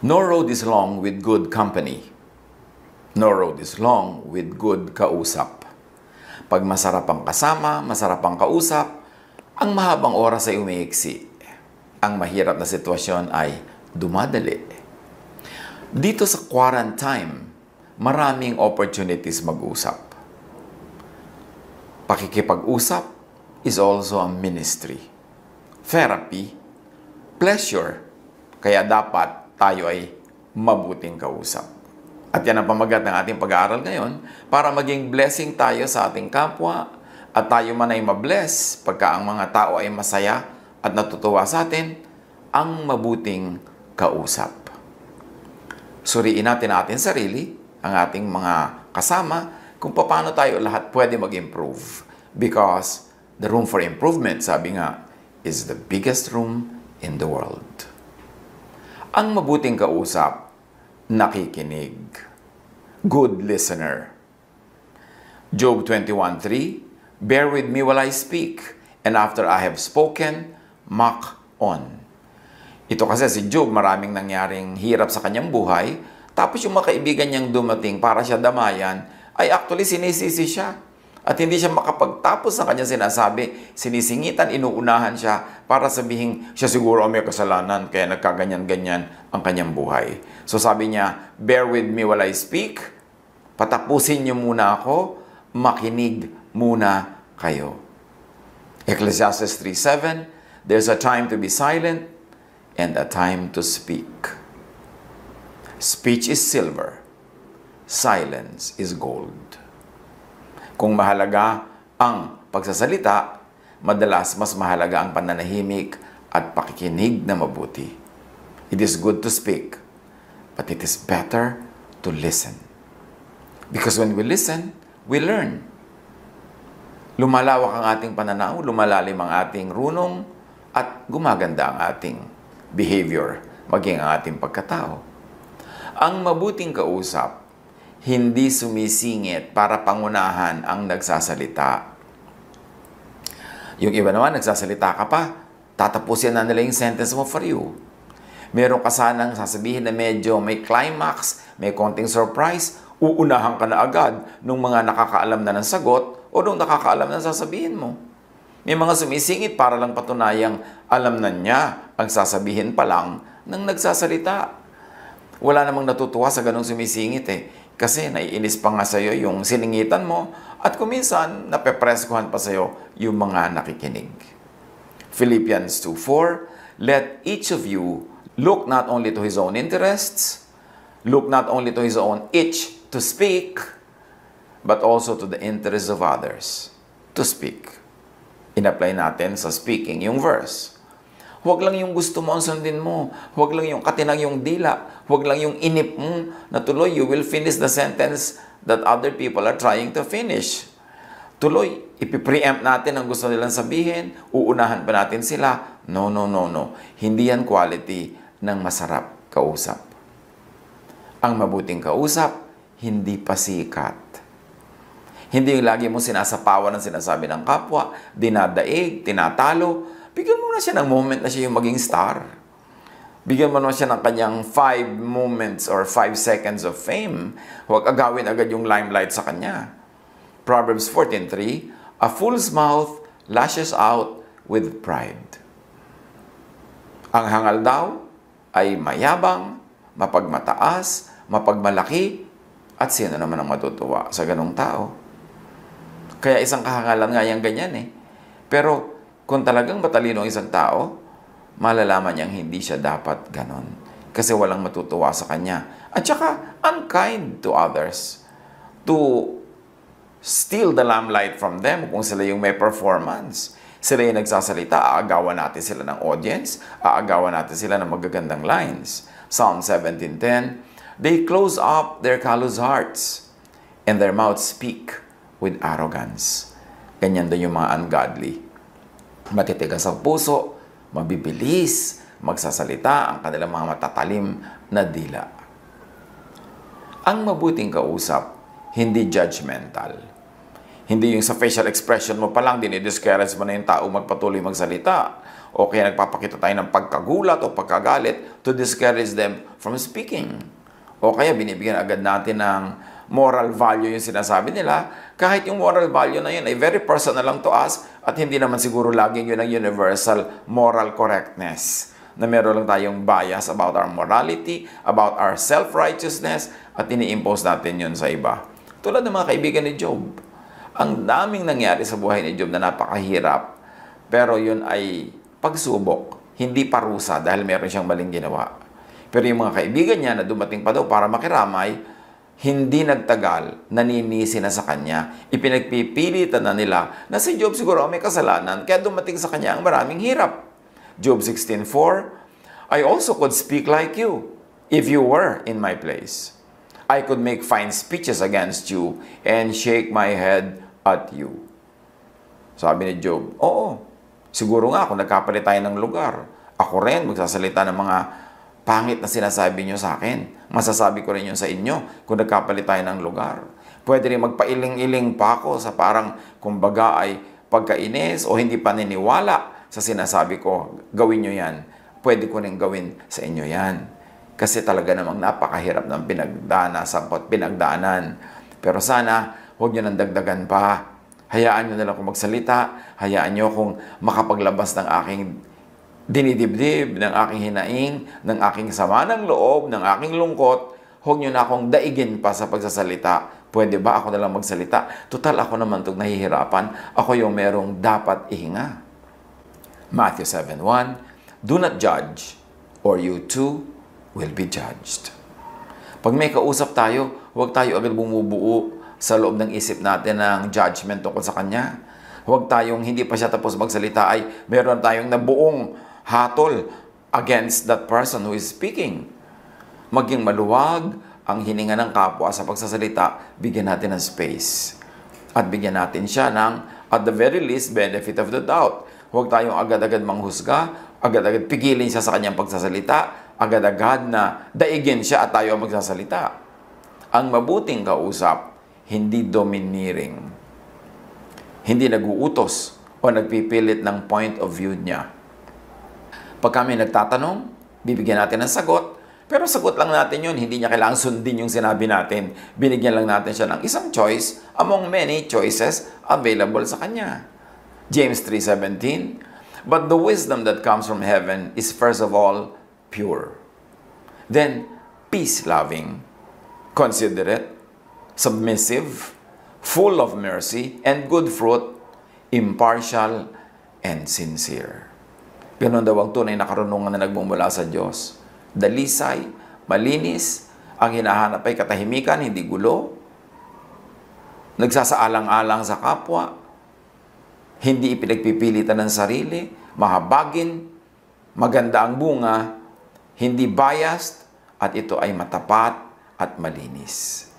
No road is long with good company. No road is long with good kausap. Pag masarap ang kasama, masarap ang kausap, ang mahabang oras ay umiiksi. Ang mahirap na sitwasyon ay dumadali. Dito sa quarantine, maraming opportunities mag-usap. Pakikipag-usap is also a ministry. Therapy, pleasure. Kaya dapat tayo ay mabuting kausap. At yan ang pamagat ng ating pag-aaral ngayon para maging blessing tayo sa ating kapwa at tayo man ay mabless pagka ang mga tao ay masaya at natutuwa sa atin, ang mabuting kausap. Suriin natin ang ating sarili, ang ating mga kasama, kung paano tayo lahat pwede mag-improve. Because the room for improvement, sabi nga, is the biggest room in the world. Ang mabuting kausap, nakikinig. Good listener. Job 21:3, bear with me while I speak, and after I have spoken, mock on. Ito kasi si Job, maraming nangyaring hirap sa kanyang buhay, tapos yung mga kaibigan niyang dumating para siya damayan, ay actually sinisisi siya. At hindi siya makapagtapos ng kanyang sinasabi, sinisingitan, inuunahan siya para sabihin siya siguro may kasalanan kaya nagkaganyan-ganyan ang kanyang buhay. So sabi niya, bear with me while I speak, patapusin niyo muna ako, makinig muna kayo. Ecclesiastes 3:7, there's a time to be silent and a time to speak. Speech is silver, silence is gold. Kung mahalaga ang pagsasalita, madalas mas mahalaga ang pananahimik at pakikinig na mabuti. It is good to speak, but it is better to listen. Because when we listen, we learn. Lumalawak ang ating pananaw, lumalalim ang ating runong, at gumaganda ang ating behavior, maging ang ating pagkatao. Ang mabuting kausap, hindi sumisingit para pangunahan ang nagsasalita. Yung iba naman, nagsasalita ka pa, tatapusin na nila yung sentence mo for you. Meron ka sanang sasabihin na medyo may climax, may konting surprise, uunahan ka na agad nung mga nakakaalam na ng sagot o nung nakakaalam na sasabihin mo. May mga sumisingit para lang patunayang alam na niya ang sasabihin pa lang ng nagsasalita. Wala namang natutuwa sa ganong sumisingit eh. Kasi naiinis pa nga sa'yo yung siningitan mo at kuminsan napepreskuhan pa sa'yo yung mga nakikinig. Philippians 2:4, let each of you look not only to his own interests, look not only to his own itch to speak, but also to the interests of others to speak. In-apply natin sa speaking yung verse. Huwag lang yung gusto mo ang sundin mo. Huwag lang yung katinang yung dila. Huwag lang yung inip mo na tuloy you will finish the sentence that other people are trying to finish. Tuloy, ipipreempt natin ang gusto nilang sabihin, uunahan pa natin sila. No. Hindi yan quality ng masarap kausap. Ang mabuting kausap, hindi pasikat. Hindi yung lagi mo sinasapawan ang sinasabi ng kapwa, dinadaig, tinatalo. Bigyan mo na siya ng moment na siya yung maging star. Bigyan mo na siya ng kanyang 5 moments or 5 seconds of fame. Huwag agawin agad yung limelight sa kanya. Proverbs 14:3, a fool's mouth lashes out with pride. Ang hangal daw ay mayabang, mapagmataas, mapagmalaki, at sino naman ang matutuwa sa ganong tao? Kaya isang kahangalan nga yung ganyan eh. Pero kung talagang matalino ang isang tao, malalaman niyang hindi siya dapat ganon. Kasi walang matutuwa sa kanya. At saka, unkind to others. To steal the limelight from them kung sila yung may performance. Sila yung nagsasalita, aagawan natin sila ng audience, aagawan natin sila ng magagandang lines. Psalm 17:10, they close up their callous hearts, and their mouths speak with arrogance. Ganyan din yung mga ungodly. Matitigas ang puso, mabibilis, magsasalita ang kanilang mga matatalim na dila. Ang mabuting kausap, hindi judgmental. Hindi yung sa facial expression mo pa lang, dinidiscourage mo na yung tao magpatuloy magsalita. o kaya nagpapakita tayo ng pagkagulat o pagkagalit to discourage them from speaking. O kaya binibigyan agad natin ng moral value yung sinasabi nila, kahit yung moral value na yun ay very personal lang to us at hindi naman siguro laging yun ang universal moral correctness. Na meron lang tayong bias about our morality, about our self-righteousness, at ini-impose natin yun sa iba. Tulad ng mga kaibigan ni Job. Ang daming nangyari sa buhay ni Job na napakahirap, pero yun ay pagsubok, hindi parusa dahil meron siyang maling ginawa. Pero yung mga kaibigan niya na dumating pa daw para makiramay, hindi nagtagal, naninisi na sa kanya. Ipinagpipilitan na nila na si Job siguro may kasalanan, kaya dumating sa kanya ang maraming hirap. Job 16:4, I also could speak like you, if you were in my place. I could make fine speeches against you and shake my head at you. Sabi ni Job, oo, siguro nga kung nagkapalit tayo ng lugar, ako rin magsasalita ng mga pangit na sinasabi nyo sa akin. Masasabi ko rin yun sa inyo kung nagkapalit tayo ng lugar. Pwede rin magpailing-iling pa ako sa parang kumbaga ay pagkainis o hindi paniniwala sa sinasabi ko, gawin nyo yan. Pwede ko rin gawin sa inyo yan. Kasi talaga namang napakahirap ng pinagdaanan. Pero sana, huwag nyo nang dagdagan pa. Hayaan nyo na lang kung magsalita. Hayaan nyo kung makapaglabas ng aking dinidibdib, ng aking hinaing, ng aking sama ng loob, ng aking lungkot. Huwag nyo na akong daigin pa sa pagsasalita. Pwede ba ako na lang magsalita? Total ako naman itong nahihirapan. Ako yung merong dapat ihinga. Matthew 7:1, do not judge, or you too will be judged. Pag may kausap tayo, huwag tayo agad bumubuo sa loob ng isip natin ng judgment tungkol sa kanya. Huwag tayong hindi pa siya tapos magsalita ay meron tayong nabuong hatol against that person who is speaking. Maging maluwag ang hininga ng kapwa sa pagsasalita, bigyan natin ng space. At bigyan natin siya ng, at the very least, benefit of the doubt. Huwag tayong agad-agad manghusga, agad-agad pigilin siya sa kanyang pagsasalita, agad-agad na daigin siya at tayo ang magsasalita. Ang mabuting kausap, hindi domineering. Hindi naguutos o nagpipilit ng point of view niya. Pag kami nagtatanong, bibigyan natin ng sagot, pero sagot lang natin yun, hindi niya kailangang sundin yung sinabi natin. Binigyan lang natin siya ng isang choice among many choices available sa kanya. James 3:17, but the wisdom that comes from heaven is first of all pure. Then, peace-loving, considerate, submissive, full of mercy and good fruit, impartial and sincere. Ganon daw ang tunay na karunungan na nagmumula sa Diyos. Dalisay, malinis, ang hinahanap ay katahimikan, hindi gulo, nagsasaalang-alang sa kapwa, hindi ipinagpipilitan ng sarili, mahabagin, maganda ang bunga, hindi biased, at ito ay matapat at malinis.